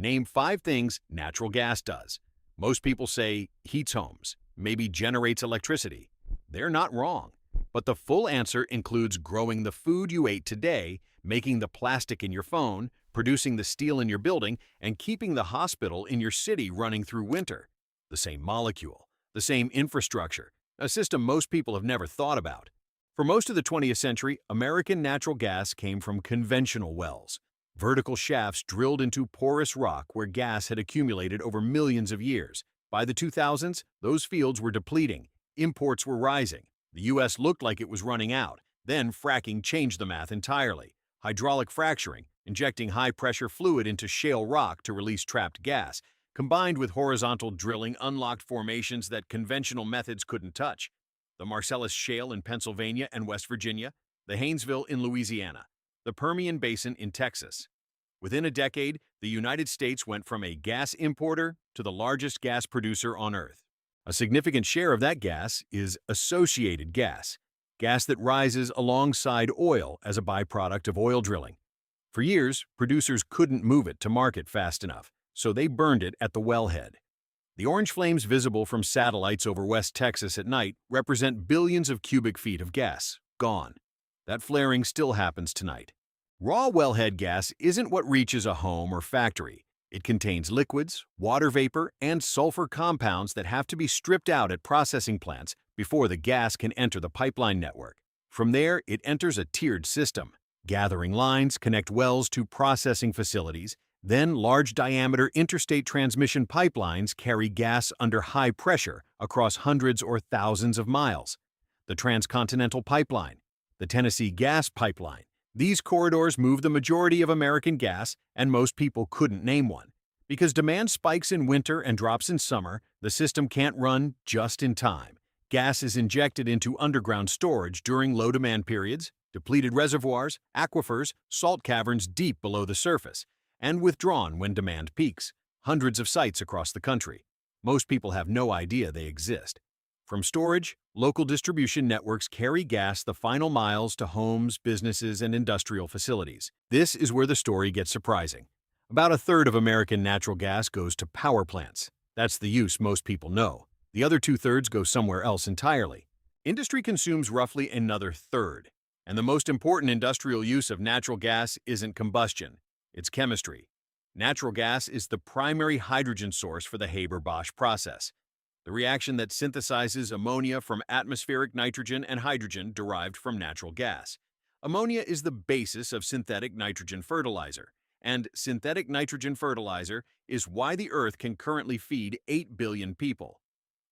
Name 5 things natural gas does. Most people say heats homes, maybe generates electricity. They're not wrong. But the full answer includes growing the food you ate today, making the plastic in your phone, producing the steel in your building, and keeping the hospital in your city running through winter. The same molecule, the same infrastructure, a system most people have never thought about. For most of the 20th century, American natural gas came from conventional wells, vertical shafts drilled into porous rock where gas had accumulated over millions of years. By the 2000s, those fields were depleting, imports were rising. The U.S. looked like it was running out. Then fracking changed the math entirely. Hydraulic fracturing, injecting high-pressure fluid into shale rock to release trapped gas, combined with horizontal drilling, unlocked formations that conventional methods couldn't touch. The Marcellus Shale in Pennsylvania and West Virginia, the Haynesville in Louisiana, the Permian Basin in Texas. Within a decade, the United States went from a gas importer to the largest gas producer on Earth. A significant share of that gas is associated gas, gas that rises alongside oil as a byproduct of oil drilling. For years, producers couldn't move it to market fast enough, so they burned it at the wellhead. The orange flames visible from satellites over West Texas at night represent billions of cubic feet of gas, gone. That flaring still happens tonight. Raw wellhead gas isn't what reaches a home or factory. It contains liquids, water vapor, and sulfur compounds that have to be stripped out at processing plants before the gas can enter the pipeline network. From there, it enters a tiered system. Gathering lines connect wells to processing facilities. Then, large-diameter interstate transmission pipelines carry gas under high pressure across hundreds or thousands of miles. The Transcontinental Pipeline, the Tennessee Gas Pipeline. These corridors move the majority of American gas, and most people couldn't name one. Because demand spikes in winter and drops in summer, the system can't run just in time. Gas is injected into underground storage during low-demand periods, depleted reservoirs, aquifers, salt caverns deep below the surface, and withdrawn when demand peaks. Hundreds of sites across the country. Most people have no idea they exist. From storage, local distribution networks carry gas the final miles to homes, businesses, and industrial facilities. This is where the story gets surprising. About a third of American natural gas goes to power plants. That's the use most people know. The other 2/3 go somewhere else entirely. Industry consumes roughly another third. And the most important industrial use of natural gas isn't combustion. It's chemistry. Natural gas is the primary hydrogen source for the Haber-Bosch process, the reaction that synthesizes ammonia from atmospheric nitrogen and hydrogen derived from natural gas. Ammonia is the basis of synthetic nitrogen fertilizer, and synthetic nitrogen fertilizer is why the Earth can currently feed 8 billion people.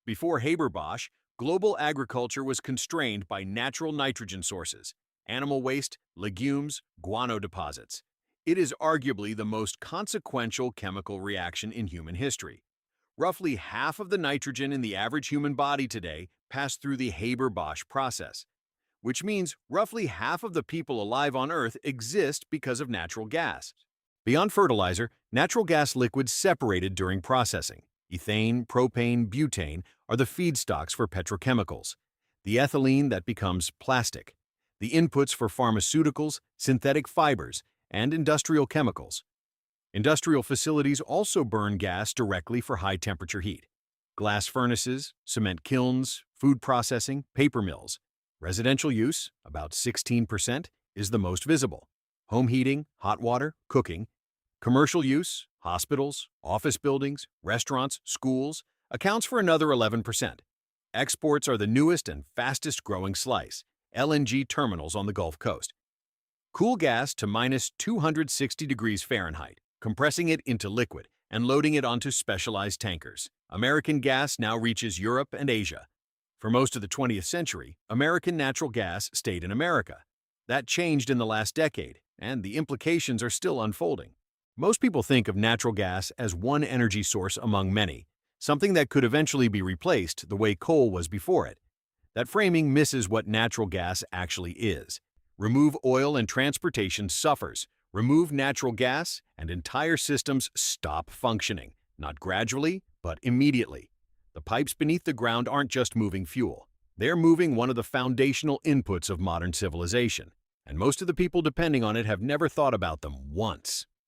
Before Haber-Bosch, global agriculture was constrained by natural nitrogen sources, animal waste, legumes, guano deposits. It is arguably the most consequential chemical reaction in human history. Roughly half of the nitrogen in the average human body today passed through the Haber-Bosch process, which means roughly half of the people alive on Earth exist because of natural gas. Beyond fertilizer, natural gas liquids separated during processing. Ethane, propane, butane are the feedstocks for petrochemicals, the ethylene that becomes plastic, the inputs for pharmaceuticals, synthetic fibers, and industrial chemicals. Industrial facilities also burn gas directly for high-temperature heat. Glass furnaces, cement kilns, food processing, paper mills. Residential use, about 16%, is the most visible. Home heating, hot water, cooking. Commercial use, hospitals, office buildings, restaurants, schools, accounts for another 11%. Exports are the newest and fastest-growing slice, LNG terminals on the Gulf Coast. Cool gas to minus 260 degrees Fahrenheit, compressing it into liquid and loading it onto specialized tankers. American gas now reaches Europe and Asia. For most of the 20th century, American natural gas stayed in America. That changed in the last decade, and the implications are still unfolding. Most people think of natural gas as one energy source among many, something that could eventually be replaced the way coal was before it. That framing misses what natural gas actually is. Remove oil and transportation suffers. Remove natural gas, and entire systems stop functioning, not gradually, but immediately. The pipes beneath the ground aren't just moving fuel. They're moving one of the foundational inputs of modern civilization, and most of the people depending on it have never thought about them once.